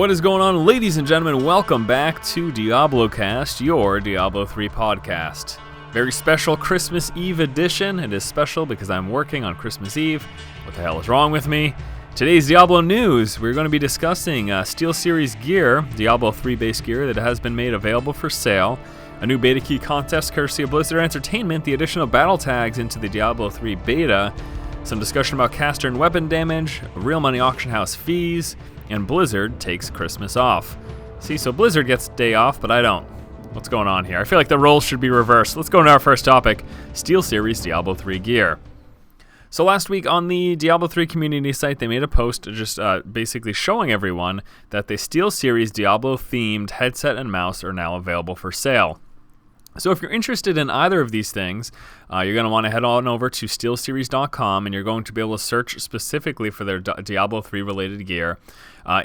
What is going on, ladies and gentlemen? Welcome back to DiabloCast, your Diablo 3 podcast. Very special Christmas Eve edition. It is special because I'm working on Christmas Eve. What the hell is wrong with me? Today's Diablo news. We're going to be discussing SteelSeries gear, Diablo 3 base gear that has been made available for sale, a new beta key contest courtesy of Blizzard Entertainment, the addition of battle tags into the Diablo 3 beta, some discussion about caster and weapon damage, real money auction house fees, and Blizzard takes Christmas off. See, so Blizzard gets day off, but I don't. What's going on here? I feel like the roles should be reversed. Let's go into our first topic, SteelSeries Diablo 3 gear. So last week on the Diablo 3 community site, they made a post just basically showing everyone that the SteelSeries Diablo-themed headset and mouse are now available for sale. So if you're interested in either of these things, you're going to want to head on over to steelseries.com, and you're going to be able to search specifically for their Diablo 3 related gear.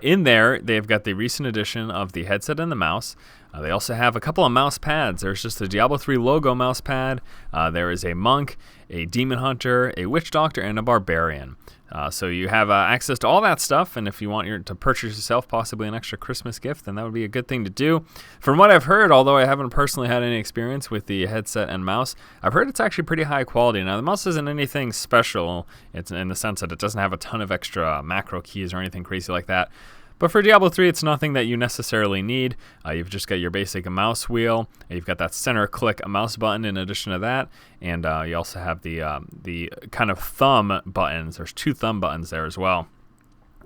In there, they've got the recent edition of the headset and the mouse. They also have a couple of mouse pads. There's just a Diablo 3 logo mouse pad. There is a monk, a demon hunter, a witch doctor, and a barbarian. So you have access to all that stuff, and if you want to purchase yourself possibly an extra Christmas gift, then that would be a good thing to do. From what I've heard, although I haven't personally had any experience with the headset and mouse, I've heard it's actually pretty high quality. Now, the mouse isn't anything special. It's in the sense that it doesn't have a ton of extra macro keys or anything crazy like that. But for Diablo 3, it's nothing that you necessarily need. You've just got your basic mouse wheel. You've got that center click mouse button in addition to that. And you also have the kind of thumb buttons. There's two thumb buttons there as well.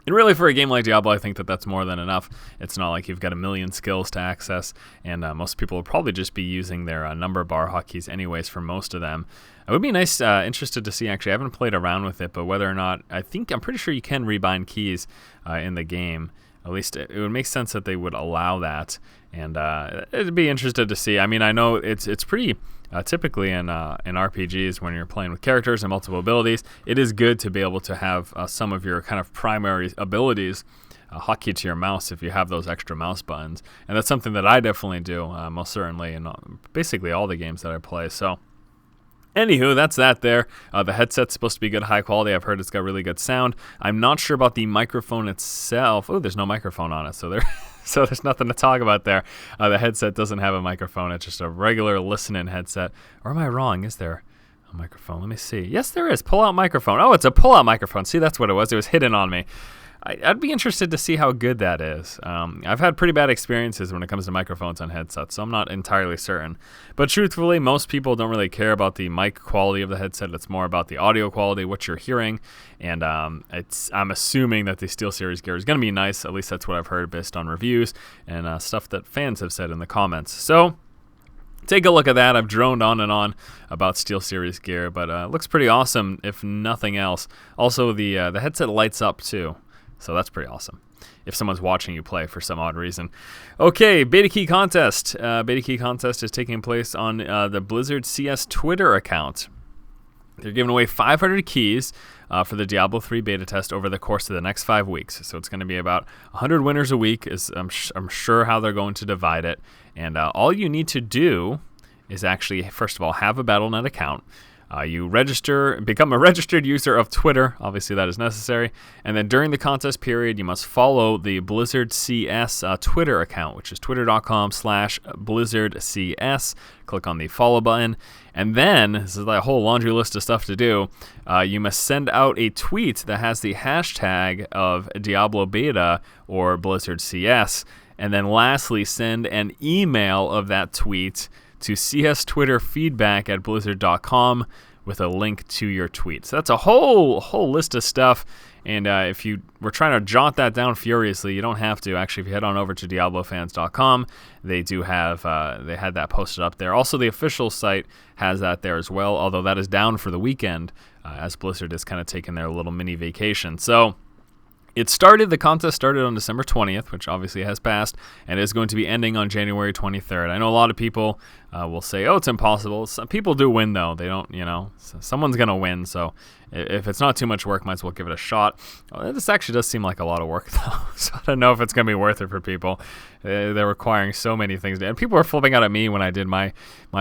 And really, for a game like Diablo, I think that that's more than enough. It's not like you've got a million skills to access, and most people will probably just be using their number bar hotkeys anyways for most of them. It would be nice, interested to see, actually, I haven't played around with it, but whether or not, I'm pretty sure you can rebind keys in the game. At least it would make sense that they would allow that, and it'd be interested to see. I mean, I know it's pretty typically in RPGs when you're playing with characters and multiple abilities, it is good to be able to have some of your kind of primary abilities hotkey to your mouse if you have those extra mouse buttons, and that's something that I definitely do, most certainly in basically all the games that I play. So. Anywho, that's that there. The headset's supposed to be good, high quality. I've heard it's got really good sound. I'm not sure about the microphone itself. Oh, there's no microphone on it, so there's nothing to talk about there. The headset doesn't have a microphone. It's just a regular listen-in headset. Or am I wrong? Is there a microphone? Let me see. Yes, there is. Pull-out microphone. Oh, it's a pull-out microphone. See, that's what it was. It was hidden on me. I'd be interested to see how good that is. I've had pretty bad experiences when it comes to microphones on headsets, so I'm not entirely certain. But truthfully, most people don't really care about the mic quality of the headset. It's more about the audio quality, what you're hearing. And I'm assuming that the SteelSeries gear is going to be nice. At least that's what I've heard based on reviews and stuff that fans have said in the comments. So take a look at that. I've droned on and on about SteelSeries gear, but it looks pretty awesome if nothing else. Also, the headset lights up too. So that's pretty awesome if someone's watching you play for some odd reason. Okay, beta key contest. Beta key contest is taking place on the Blizzard CS Twitter account. They're giving away 500 keys for the Diablo 3 beta test over the course of the next 5 weeks. So it's going to be about 100 winners a week. I'm sure how they're going to divide it. And all you need to do is actually, first of all, have a Battle.net account. You become a registered user of Twitter. Obviously, that is necessary. And then during the contest period, you must follow the Blizzard CS Twitter account, which is twitter.com/BlizzardCS. Click on the follow button. And then, this is a whole laundry list of stuff to do, you must send out a tweet that has the hashtag of Diablo Beta or Blizzard CS. And then lastly, send an email of that tweet to cstwitterfeedback@blizzard.com with a link to your tweet. So that's a whole list of stuff, and if you were trying to jot that down furiously, you don't have to. Actually, if you head on over to DiabloFans.com, they do have they had that posted up there. Also, the official site has that there as well, although that is down for the weekend as Blizzard is kind of taking their little mini vacation. So the contest started on December 20th, which obviously has passed, and is going to be ending on January 23rd. I know a lot of people will say, oh, it's impossible. Some people do win, though. They don't, someone's going to win, so if it's not too much work, might as well give it a shot. This actually does seem like a lot of work, though, so I don't know if it's going to be worth it for people. They're requiring so many things, and people are flipping out at me when I did my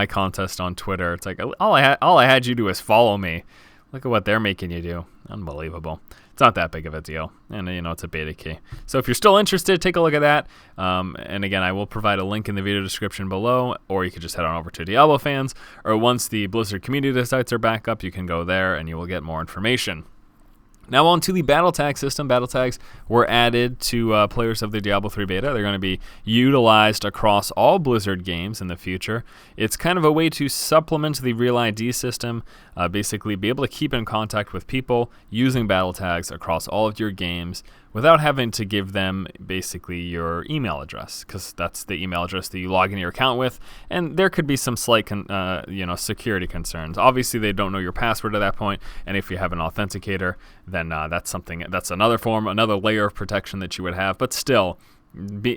contest on Twitter. It's like, all I had you do is follow me. Look at what they're making you do. Unbelievable. It's not that big of a deal. And, it's a beta key. So if you're still interested, take a look at that. And again, I will provide a link in the video description below, or you could just head on over to Diablo Fans, or once the Blizzard community sites are back up, you can go there and you will get more information. Now on to the battle tag system. Battle tags were added to players of the Diablo 3 beta. They're going to be utilized across all Blizzard games in the future. It's kind of a way to supplement the Real ID system, basically be able to keep in contact with people using battle tags across all of your games without having to give them basically your email address, because that's the email address that you log into your account with, and there could be some slight security concerns. Obviously, they don't know your password at that point, and if you have an authenticator, then that's another layer of protection that you would have, but still,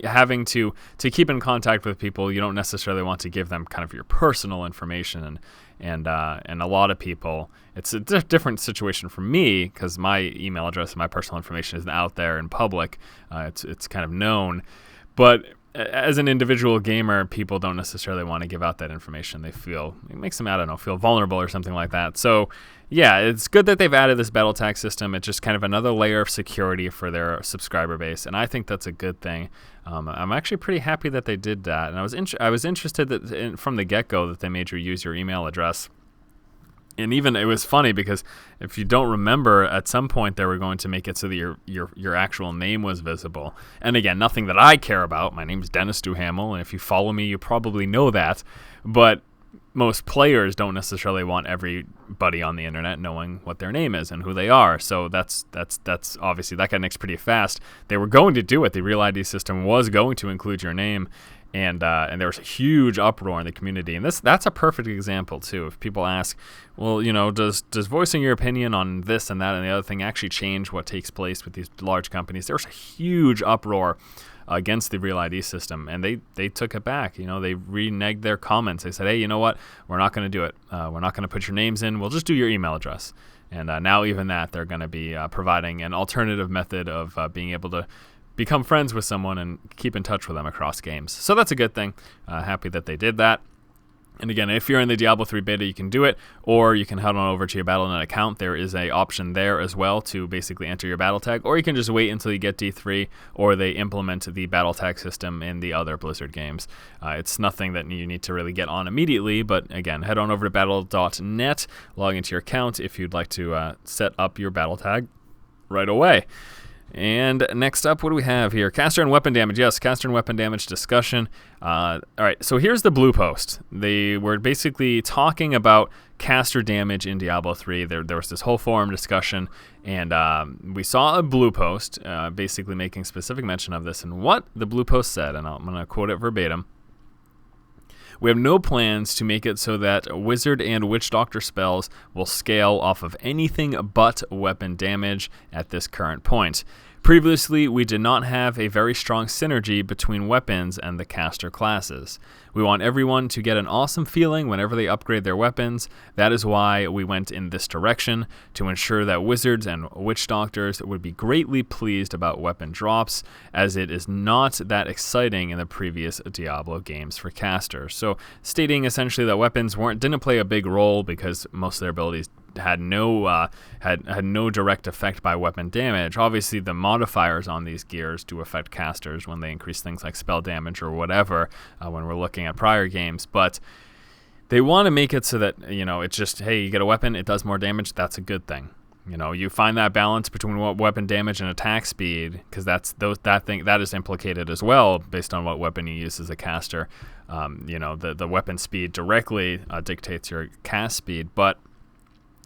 having to keep in contact with people, you don't necessarily want to give them kind of your personal information, and a lot of people, it's a different situation for me because my email address and my personal information isn't out there in public. It's kind of known, but as an individual gamer, people don't necessarily want to give out that information. It makes them, feel vulnerable or something like that. So yeah, it's good that they've added this battle tag system. It's just kind of another layer of security for their subscriber base, and I think that's a good thing. I'm actually pretty happy that they did that, and I was interested that from the get-go that they made you use your email address. And even it was funny because if you don't remember, at some point they were going to make it so that your actual name was visible. And again, nothing that I care about. My name's Dennis Duhamel, and if you follow me, you probably know that. But most players don't necessarily want everybody on the internet knowing what their name is and who they are. So that's obviously that got nixed pretty fast. They were going to do it. The Real ID system was going to include your name. And there was a huge uproar in the community, and that's a perfect example too. If people ask, well, does voicing your opinion on this and that and the other thing actually change what takes place with these large companies? There was a huge uproar against the Real ID system, and they took it back. They reneged their comments. They said, hey, you know what? We're not going to do it. We're not going to put your names in. We'll just do your email address. And now even that, they're going to be providing an alternative method of being able to become friends with someone and keep in touch with them across games. So that's a good thing. Happy that they did that. And again, if you're in the Diablo 3 beta, you can do it, or you can head on over to your Battle.net account. There is an option there as well to basically enter your battle tag, or you can just wait until you get D3, or they implement the battle tag system in the other Blizzard games. It's nothing that you need to really get on immediately, but again, head on over to Battle.net, log into your account if you'd like to set up your battle tag right away. And next up, what do we have here? Caster and weapon damage. Yes, caster and weapon damage discussion. All right, so here's the blue post. They were basically talking about caster damage in Diablo 3. There was this whole forum discussion, and we saw a blue post basically making specific mention of this. And what the blue post said, and I'm going to quote it verbatim. We have no plans to make it so that Wizard and Witch Doctor spells will scale off of anything but weapon damage at this current point. Previously, we did not have a very strong synergy between weapons and the caster classes. We want everyone to get an awesome feeling whenever they upgrade their weapons. That is why we went in this direction, to ensure that Wizards and Witch Doctors would be greatly pleased about weapon drops, as it is not that exciting in the previous Diablo games for casters. So, stating essentially that weapons didn't play a big role because most of their abilities had no direct effect by weapon damage. Obviously, the modifiers on these gears do affect casters when they increase things like spell damage or whatever when we're looking at prior games, but they want to make it so that it's just, hey, you get a weapon, it does more damage, that's a good thing. You find that balance between weapon damage and attack speed, because that is implicated as well based on what weapon you use as a caster. The weapon speed directly dictates your cast speed, but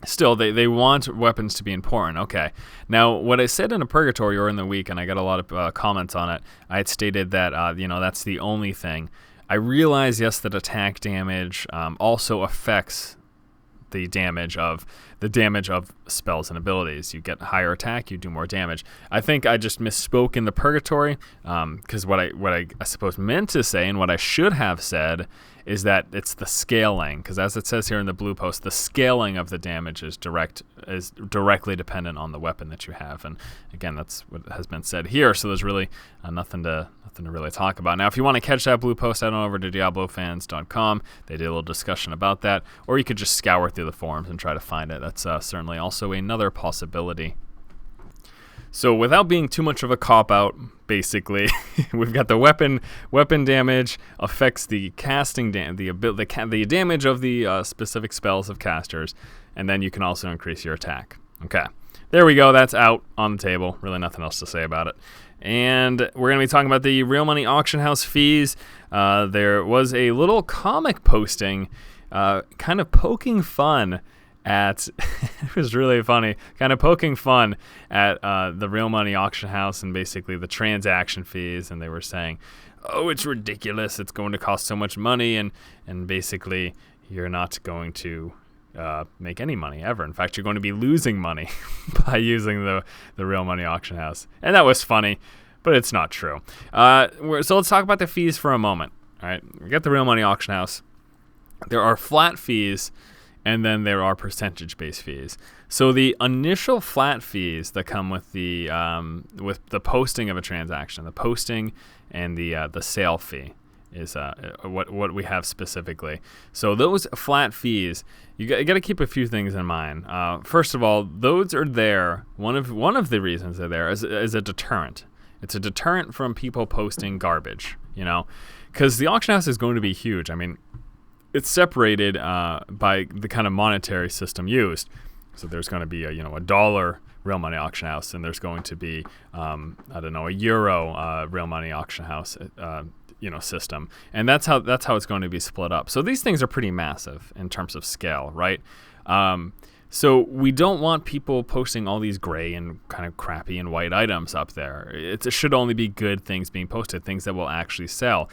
still, they want weapons to be important. Okay. Now, what I said in a Purgatory or in the week, and I got a lot of comments on it, I had stated that, that's the only thing. I realize, yes, that attack damage also affects the damage of spells and abilities. You get higher attack, you do more damage. I think I just misspoke in the Purgatory, because what I suppose meant to say, and what I should have said, is that it's the scaling, because as it says here in the blue post, the scaling of the damage is directly dependent on the weapon that you have. And again, that's what has been said here, so there's really nothing to really talk about. Now, if you want to catch that blue post, head on over to DiabloFans.com. They did a little discussion about that, or you could just scour through the forums and try to find it. that's certainly also another possibility. So without being too much of a cop-out, basically, we've got the weapon damage affects the casting the damage of the specific spells of casters, and then you can also increase your attack. Okay, there we go. That's out on the table. Really nothing else to say about it. And we're going to be talking about the Real Money Auction House fees. There was a little comic posting kind of poking fun at it was really funny, kind of poking fun at the Real Money Auction House and basically the transaction fees, and they were saying, oh, it's ridiculous, it's going to cost so much money, and basically you're not going to make any money ever. In fact, you're going to be losing money by using the Real Money Auction House. And that was funny, but it's not true. So let's talk about the fees for a moment. All right, we got the Real Money Auction House. There are flat fees, and then there are percentage-based fees. So the initial flat fees that come with the posting of a transaction, the posting and the sale fee is what we have specifically. So those flat fees, you got to keep a few things in mind. First of all, those are there. One of the reasons they're there is a deterrent. It's a deterrent from people posting garbage, because the auction house is going to be huge. I mean, it's separated by the kind of monetary system used. So there's going to be a dollar Real Money Auction House, and there's going to be a euro Real Money Auction House system, and that's how it's going to be split up. So these things are pretty massive in terms of scale, right? So we don't want people posting all these gray and kind of crappy and white items up there. It should only be good things being posted, things that will actually sell.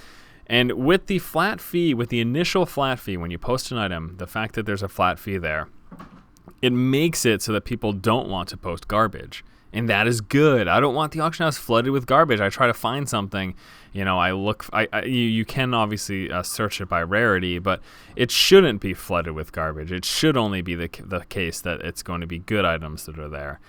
And with the flat fee, with the initial flat fee, when you post an item, the fact that there's a flat fee there, it makes it so that people don't want to post garbage. And that is good. I don't want the auction house flooded with garbage. I try to find something, you can obviously search it by rarity, but it shouldn't be flooded with garbage. It should only be the case that it's going to be good items that are there.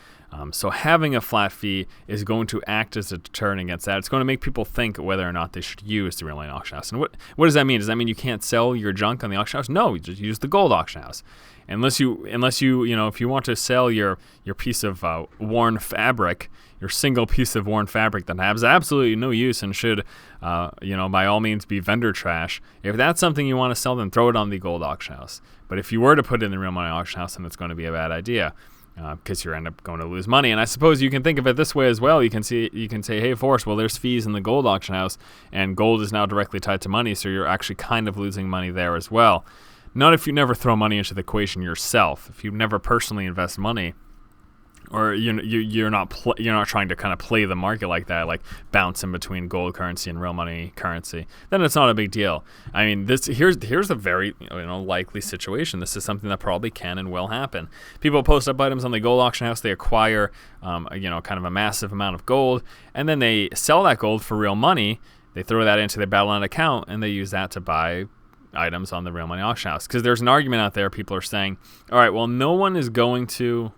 So having a flat fee is going to act as a deterrent against that. It's going to make people think whether or not they should use the Real Money Auction House. And what does that mean? Does that mean you can't sell your junk on the auction house? No, you just use the gold auction house. Unless you if you want to sell your piece of worn fabric, your single piece of worn fabric that has absolutely no use and should, by all means be vendor trash. If that's something you want to sell, then throw it on the gold auction house. But if you were to put it in the Real Money Auction House, then it's going to be a bad idea. Because you end up going to lose money. And I suppose you can think of it this way as well. You can say, hey, Forrest, well, there's fees in the gold auction house, and gold is now directly tied to money, so you're actually kind of losing money there as well. Not if you never throw money into the equation yourself. If you never personally invest money, or you're not trying to kind of play the market like that, like bounce in between gold currency and real money currency, then it's not a big deal. I mean, here's a very likely situation. This is something that probably can and will happen. People post up items on the gold auction house. They acquire kind of a massive amount of gold, and then they sell that gold for real money. They throw that into their Battle.net account, and they use that to buy items on the Real Money Auction House. Because there's an argument out there. People are saying, all right, well, no one is going to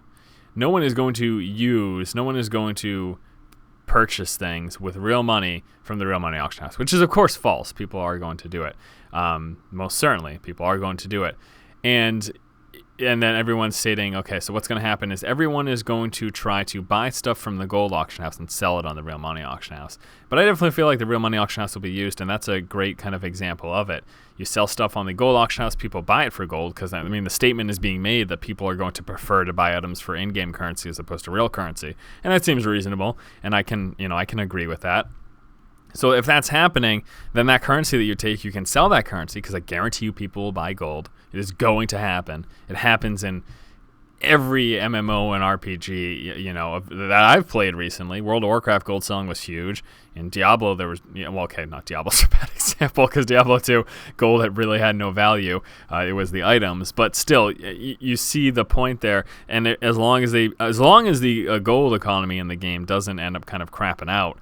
purchase things with real money from the Real Money Auction House, which is, of course, false. People are going to do it. Most certainly, people are going to do it. And then everyone's stating, okay, so what's going to happen is everyone is going to try to buy stuff from the gold auction house and sell it on the Real Money Auction House. But I definitely feel like the Real Money Auction House will be used, and that's a great kind of example of it. You sell stuff on the gold auction house, people buy it for gold, because, the statement is being made that people are going to prefer to buy items for in-game currency as opposed to real currency. And that seems reasonable, and I can agree with that. So if that's happening, then that currency that you take, you can sell that currency, because I guarantee you people will buy gold. It is going to happen. It happens in every MMO and RPG, that I've played recently. World of Warcraft gold selling was huge. In Diablo, there was, not Diablo's a bad example, because Diablo 2 gold really had no value. It was the items, but still, you see the point there. And as long as the gold economy in the game doesn't end up kind of crapping out,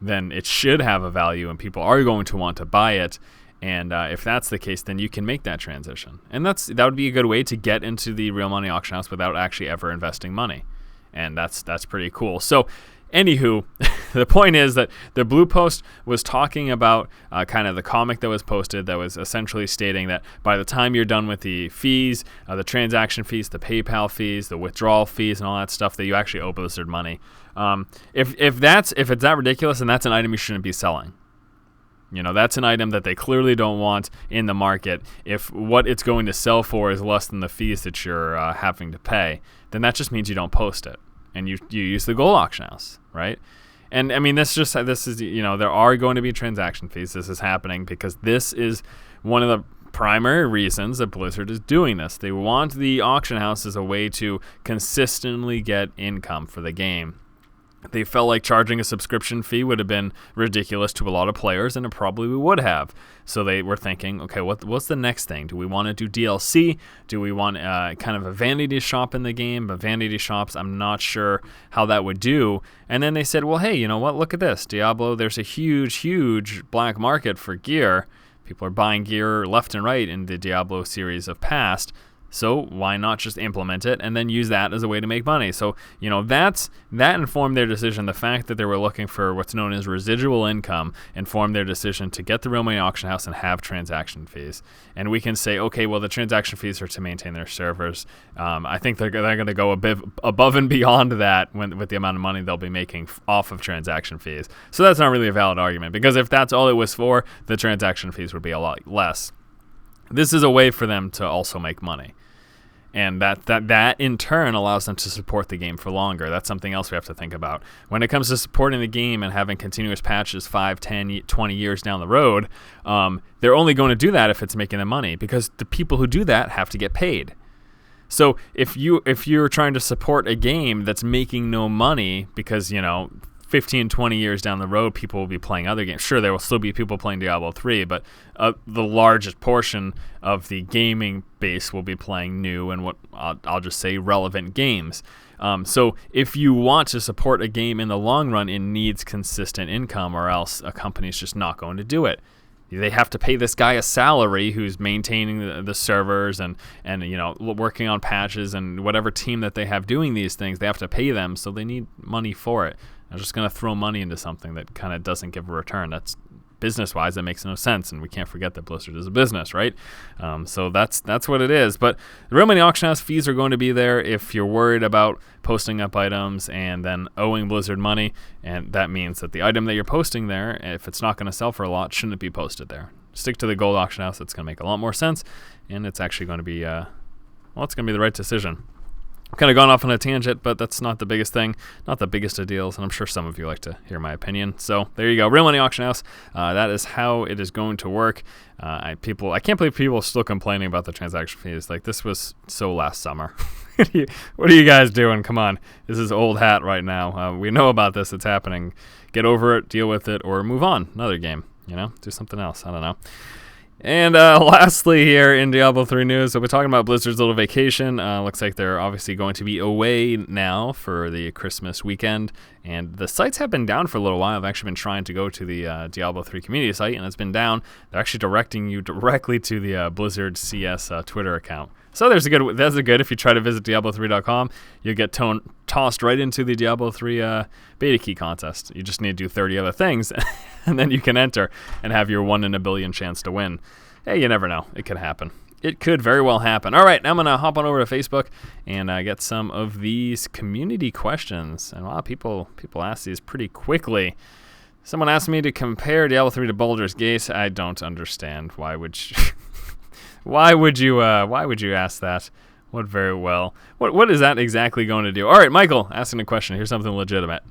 then it should have a value, and people are going to want to buy it. And if that's the case, then you can make that transition. And that would be a good way to get into the Real Money Auction House without actually ever investing money. And that's pretty cool. So Anywho, the point is that the Blue Post was talking about kind of the comic that was posted that was essentially stating that by the time you're done with the fees, the transaction fees, the PayPal fees, the withdrawal fees, and all that stuff, that you actually owe Blizzard money. If it's that ridiculous, then that's an item you shouldn't be selling. That's an item that they clearly don't want in the market. If what it's going to sell for is less than the fees that you're having to pay, then that just means you don't post it. And you use the gold auction house, right? And I mean, this is there are going to be transaction fees. This is happening because this is one of the primary reasons that Blizzard is doing this. They want the auction house as a way to consistently get income for the game. They felt like charging a subscription fee would have been ridiculous to a lot of players, and it probably would have. So they were thinking, okay, what's the next thing? Do we want to do DLC? Do we want kind of a vanity shop in the game? But vanity shops, I'm not sure how that would do. And then they said, well, hey, you know what? Look at this. Diablo, there's a huge, huge black market for gear. People are buying gear left and right in the Diablo series of past. So why not just implement it and then use that as a way to make money? So, that informed their decision. The fact that they were looking for what's known as residual income informed their decision to get the real money auction house and have transaction fees. And we can say, okay, well, the transaction fees are to maintain their servers. I think they're going to go a bit above and beyond that with the amount of money they'll be making off of transaction fees. So that's not really a valid argument, because if that's all it was for, the transaction fees would be a lot less. This is a way for them to also make money. And that in turn allows them to support the game for longer. That's something else we have to think about. When it comes to supporting the game and having continuous patches 5, 10, 20 years down the road, they're only going to do that if it's making them money, because the people who do that have to get paid. So if you're trying to support a game that's making no money because, 15, 20 years down the road, people will be playing other games. Sure, there will still be people playing Diablo 3, but the largest portion of the gaming base will be playing new and what I'll just say relevant games. So if you want to support a game in the long run, it needs consistent income, or else a company's just not going to do it. They have to pay this guy a salary who's maintaining the servers and working on patches, and whatever team that they have doing these things, they have to pay them, so they need money for it. I'm just going to throw money into something that kind of doesn't give a return. That's business-wise, that makes no sense, and we can't forget that Blizzard is a business, right? So that's what it is. But the real money auction house fees are going to be there if you're worried about posting up items and then owing Blizzard money, and that means that the item that you're posting there, if it's not going to sell for a lot, shouldn't be posted there. Stick to the gold auction house. It's going to make a lot more sense, and it's actually going to be, it's going to be the right decision. I've kind of gone off on a tangent, but that's not the biggest thing, not the biggest of deals, and I'm sure some of you like to hear my opinion. So there you go, real money auction house. That is how it is going to work. I can't believe people are still complaining about the transaction fees. Like, this was so last summer. What are you guys doing? Come on, this is old hat right now. We know about this. It's happening. Get over it, deal with it, or move on. Another game. Do something else. I don't know. And lastly here in Diablo 3 news, so we're talking about Blizzard's little vacation. Looks like they're obviously going to be away now for the Christmas weekend. And the sites have been down for a little while. I've actually been trying to go to the Diablo 3 community site, and it's been down. They're actually directing you directly to the Blizzard CS Twitter account. So that's a good. If you try to visit Diablo3.com, you'll get tossed right into the Diablo 3 beta key contest. You just need to do 30 other things, and then you can enter and have your 1 in a billion chance to win. Hey, you never know. It could happen. It could very well happen. All right, now I'm going to hop on over to Facebook and get some of these community questions. And a lot of people ask these pretty quickly. Someone asked me to compare Diablo 3 to Baldur's Gate. I don't understand. Why would you... Why would you ask that? What is that exactly going to do? All right, Michael, asking a question. Here's something legitimate.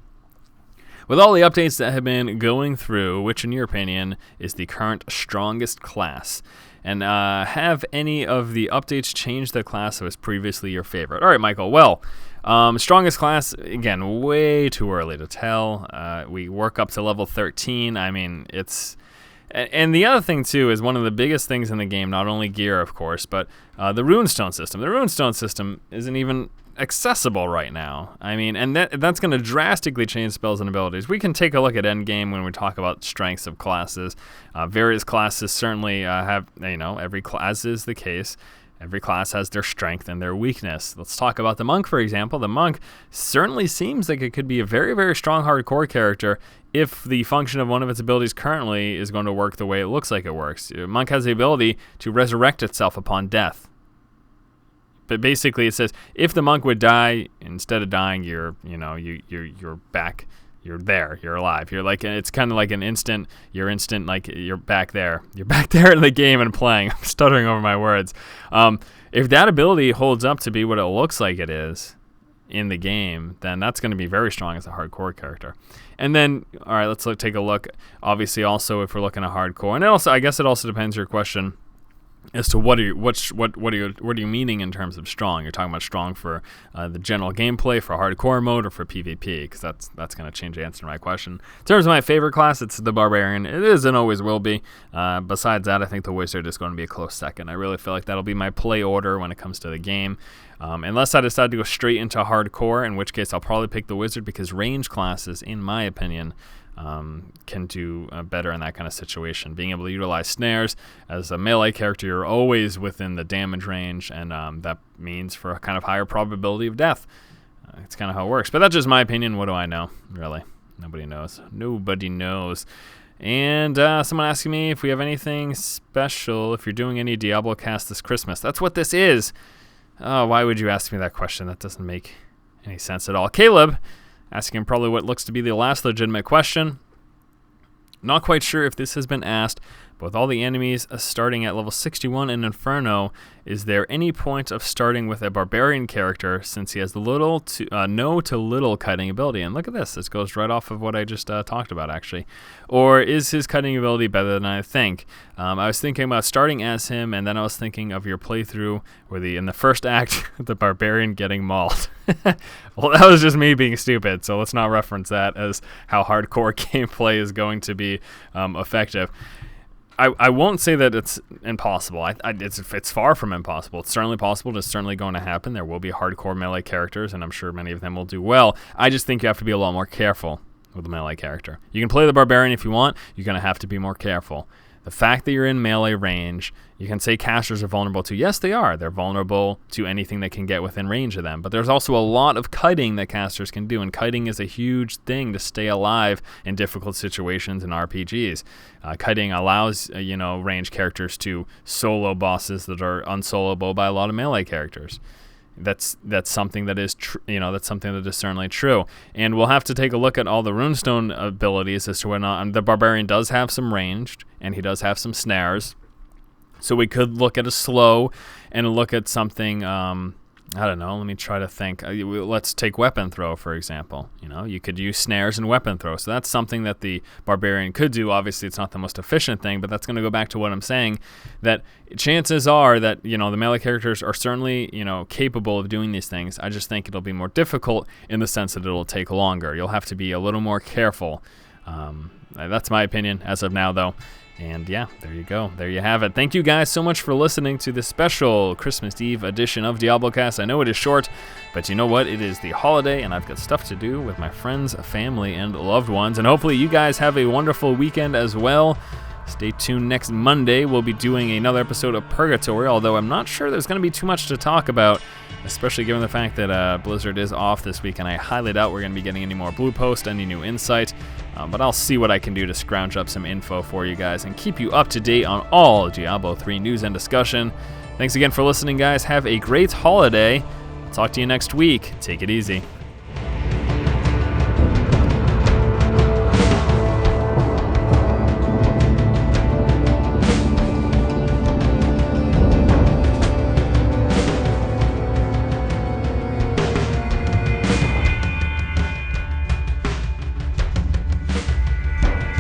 With all the updates that have been going through, which in your opinion is the current strongest class? And have any of the updates changed the class that was previously your favorite? All right, Michael. Well, strongest class, again, way too early to tell. We work up to level 13. I mean, it's... And the other thing, too, is one of the biggest things in the game, not only gear, of course, but the runestone system. The runestone system isn't even accessible right now. I mean, and that's going to drastically change spells and abilities. We can take a look at endgame when we talk about strengths of classes. Various classes certainly have, every class is the case, Every class has their strength and their weakness. Let's talk about the monk, for example. The monk certainly seems like it could be a very, very strong hardcore character if the function of one of its abilities currently is going to work the way it looks like it works. The monk has the ability to resurrect itself upon death. But basically it says if the monk would die, instead of dying, you're back. You're there. You're alive. You're like, it's kind of like an instant. You're instant, like you're back there. You're back there in the game and playing. I'm stuttering over my words. If that ability holds up to be what it looks like it is in the game, then that's going to be very strong as a hardcore character. And then, all right, let's take a look. Obviously, also if we're looking at hardcore, and also I guess it also depends on your question as to what are you meaning in terms of strong? You're talking about strong for the general gameplay, for hardcore mode, or for PvP? Because that's going to change the answer to my question. In terms of my favorite class, it's the barbarian. It is and always will be. Besides that, I think the wizard is going to be a close second. I really feel like that'll be my play order when it comes to the game. Unless I decide to go straight into hardcore, in which case I'll probably pick the wizard, because range classes, in my opinion, can do better in that kind of situation. Being able to utilize snares as a melee character, you're always within the damage range, and that means for a kind of higher probability of death. It's kind of how it works. But that's just my opinion. What do I know? Really, nobody knows. Nobody knows. And someone asking me if we have anything special, if you're doing any DiabloCast this Christmas. That's what this is. Oh, why would you ask me that question? That doesn't make any sense at all. Caleb, asking probably what looks to be the last legitimate question. Not quite sure if this has been asked, but with all the enemies starting at level 61 in Inferno, is there any point of starting with a barbarian character since he has no to little cutting ability? And look at this. This goes right off of what I just talked about, actually. Or is his cutting ability better than I think? I was thinking about starting as him, and then I was thinking of your playthrough where in the first act, the barbarian getting mauled. Well, that was just me being stupid, so let's not reference that as how hardcore gameplay is going to be effective. I won't say that it's impossible. It's far from impossible. It's certainly possible. It's certainly going to happen. There will be hardcore melee characters, and I'm sure many of them will do well. I just think you have to be a lot more careful with the melee character. You can play the barbarian if you want. You're going to have to be more careful. The fact that you're in melee range, you can say casters are vulnerable to. Yes, they are. They're vulnerable to anything that can get within range of them. But there's also a lot of kiting that casters can do, and kiting is a huge thing to stay alive in difficult situations in RPGs. Kiting allows range characters to solo bosses that are unsoloable by a lot of melee characters. That's something that is that's something that is certainly true. And we'll have to take a look at all the runestone abilities as to whether or not the barbarian does have some ranged, and he does have some snares. So we could look at a slow and look at something, I don't know, let me try to think. Let's take weapon throw, for example. You could use snares and weapon throw. So that's something that the barbarian could do. Obviously, it's not the most efficient thing, but that's going to go back to what I'm saying, that chances are that, the melee characters are certainly, capable of doing these things. I just think it'll be more difficult in the sense that it'll take longer. You'll have to be a little more careful. That's my opinion as of now, though. And yeah, there you go. There you have it. Thank you guys so much for listening to this special Christmas Eve edition of DiabloCast. I know it is short, but you know what? It is the holiday, and I've got stuff to do with my friends, family, and loved ones. And hopefully you guys have a wonderful weekend as well. Stay tuned next Monday. We'll be doing another episode of Purgatory, although I'm not sure there's going to be too much to talk about, especially given the fact that Blizzard is off this week, and I highly doubt we're going to be getting any more Blue Post, any new insight. But I'll see what I can do to scrounge up some info for you guys and keep you up to date on all Diablo 3 news and discussion. Thanks again for listening, guys. Have a great holiday. I'll talk to you next week. Take it easy.